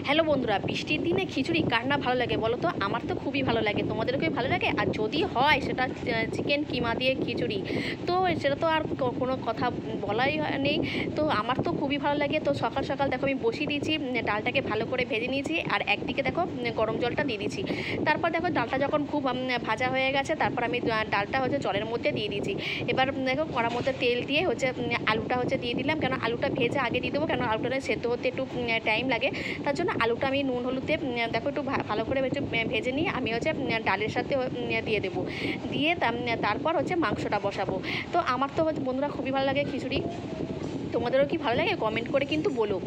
Hello বন্ধুরা, বৃষ্টির দিনে খিচুড়ি কার না ভালো লাগে বলো তো? আমার তো খুবই ভালো লাগে। তোমাদেরকেও ভালো লাগে? আর যদি হয় সেটা চিকেন কিমা দিয়ে খিচুড়ি, তো সেটা তো আর কোনো কথা বলাই নেই। তো আমার তো খুবই ভালো লাগে। তো সকাল সকাল দেখো আমি বসিয়ে দিয়েছি, ডালটাকে ভালো করে ভেজে নিয়েছি, আর একদিকে দেখো গরম জলটা দিয়ে দিয়েছি। তারপর দেখো ডালটা যখন খুব ভাজা হয়ে গেছে, তারপর আমি ডালটা হচ্ছে জলের মধ্যে দিয়ে দিয়েছি। এবার দেখো কড়ার মধ্যে তেল দিয়ে হচ্ছে আলুটা হচ্ছে দিয়ে দিলাম, কেন আলুটা ভেজে আগে দিয়ে দেবো, কেন আলুটা সেদ্ধ হতে একটু টাইম লাগে। তার জন্য আলুটা আমি নুন হলুদে দেখো একটু ভালো করে একটু ভেজে নিয়ে আমি হচ্ছে ডালের সাথে দিয়ে দেবো। দিয়ে তারপর হচ্ছে মাংসটা বসাবো। তো আমার তো বন্ধুরা খুবই ভালো লাগে খিচুড়ি। তোমাদেরও কি ভালো লাগে কমেন্ট করে কিন্তু বলো।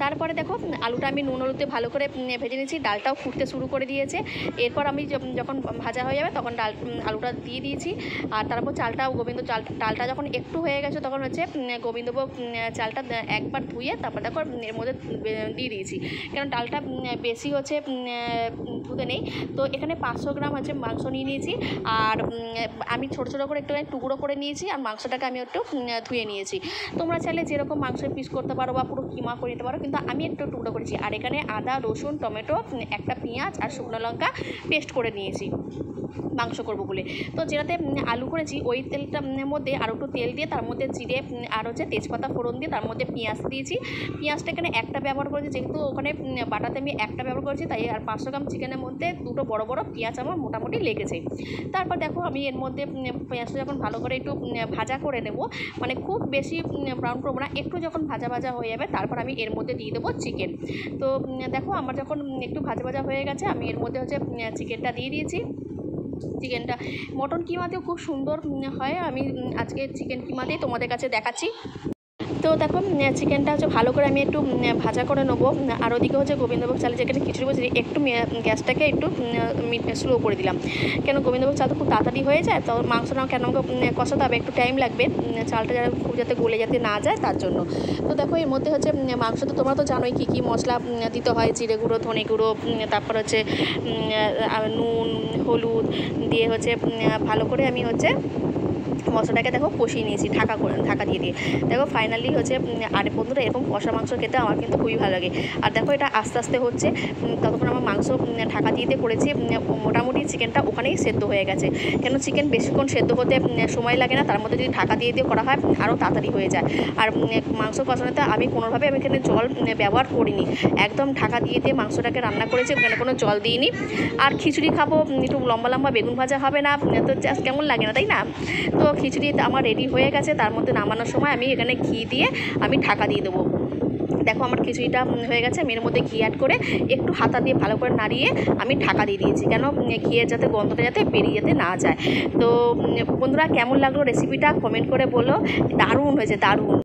তারপরে দেখো আলুটা আমি নুন হলুদে ভালো করে ভেজে নিয়েছি, ডালটাও ফুটতে শুরু করে দিয়েছে। এরপর আমি যখন ভাজা হয়ে যাবে তখন আলুটা দিয়ে দিয়েছি। আর তারপর ডালটা যখন একটু হয়ে গেছে তখন হচ্ছে গোবিন্দভোগ চালটা একবার ধুয়ে তারপর দেখো এর মধ্যে দিয়ে দিয়েছি, কারণ ডালটা বেশি হচ্ছে ধুতে নেই। তো এখানে 500 গ্রাম হচ্ছে মাংস নিয়ে নিয়েছি, আর আমি ছোটো ছোটো করে একটু টুকরো করে নিয়েছি, আর মাংসটাকে আমি একটু ধুয়ে নিয়েছি। তোমরা চাইলে যেরকম মাংসের পিস করতে পারো বা পুরো কিমা করে নিতে পারো, কিন্তু আমি একটু টুকরো করেছি। আর এখানে আদা রসুন টমেটো একটা পেঁয়াজ আর শুকনো লঙ্কা পেস্ট করে নিয়েছি মাংস করবো বলে। তো যেটাতে আলু করেছি ওই তেলটার মধ্যে আর একটু তেল দিয়ে তার মধ্যে জিরে আর হচ্ছে তেজপাতা ফোড়ন দিয়ে তার মধ্যে পেঁয়াজ দিয়েছি। পেঁয়াজটা এখানে একটা ব্যবহার করেছি, যেহেতু ওখানে বাটাতে আমি একটা ব্যবহার করেছি, তাই আর 500 গ্রাম চিকেনের মধ্যে দুটো বড় বড় পেঁয়াজ আমার মোটামুটি লেগেছে। তারপর দেখো আমি এর মধ্যে পেঁয়াজটা যখন ভালো করে একটু ভাজা করে নেব, মানে খুব বেশি ব্রাউন করবো না, একটু যখন ভাজা ভাজা হয়ে যাবে তারপর আমি এর মধ্যে দিয়ে দেবো চিকেন। তো দেখো আমার যখন একটু ভাজা ভাজা হয়ে গেছে আমি এর মধ্যে হচ্ছে চিকেনটা দিয়ে দিয়েছি। চিকেনটা মটন কিমাতেও খুব সুন্দর হয়, আমি আজকে চিকেন কিমাতেই তোমাদের কাছে দেখাচ্ছি। তো দেখো চিকেনটা হচ্ছে ভালো করে আমি একটু ভাজা করে নেবো। আর ওদিকে হচ্ছে গোবিন্দভোগ চালে যেখানে খিচুড়ি বসেছি একটু গ্যাসটাকে একটু স্লো করে দিলাম, কেন গোবিন্দভোগ চাল তো খুব তাড়াতাড়ি হয়ে যায়। তো মাংসটাও কেন কষাতে হবে, একটু টাইম লাগবে, চালটা খুব যাতে গলে যাতে না যায় তার জন্য। তো দেখো এর মধ্যে হচ্ছে মাংস তো তোমরা তো জানোই কী কী মশলা দিতে হয়, জিরে গুঁড়ো ধনে গুঁড়ো, তারপর হচ্ছে নুন হলুদ দিয়ে হচ্ছে ভালো করে আমি হচ্ছে মশলাটাকে দেখো কষিয়ে নিয়েছি ঢাকা দিয়ে দিয়ে। দেখো ফাইনালি হচ্ছে, আর বন্ধুরা এরকম কষা মাংস খেতে আমার কিন্তু খুবই ভালো লাগে। আর দেখো এটা আস্তে আস্তে হচ্ছে, ততক্ষণ আমার মাংস ঢাকা দিয়ে করেছি, মোটামুটি চিকেনটা ওখানেই সেদ্ধ হয়ে গেছে। কেন চিকেন বেশিক্ষণ সেদ্ধ হতে সময় লাগে না, তার মধ্যে যদি ঢাকা দিয়ে করা হয় আরও তাড়াতাড়ি হয়ে যায়। আর মাংস কষানোতে আমি কোনোভাবে এখানে জল ব্যবহার করিনি, একদম ঢাকা দিয়ে মাংসটাকে রান্না করেছি, ওখানে কোনো জল দিইনি। আর খিচুড়ি খাবো, একটু লম্বা লম্বা বেগুন ভাজা হবে না তো জাস্ট কেমন লাগে না, তাই না? তো খিচুড়ি আমার রেডি হয়ে গেছে, তার মধ্যে নামানোর সময় আমি এখানে ঘি দিয়ে আমি ঢাকা দিয়ে দেবো। দেখো আমার খিচুড়িটা হয়ে গেছে, আমি এর মধ্যে ঘি অ্যাড করে একটু হাতা দিয়ে ভালো করে নাড়িয়ে আমি ঢাকা দিয়ে দিয়েছি, কেন ঘিয়ের যাতে গন্ধটা যাতে বেরিয়ে যেতে না যায়। তো বন্ধুরা কেমন লাগলো রেসিপিটা কমেন্ট করে বলো। দারুণ হয়েছে, দারুণ।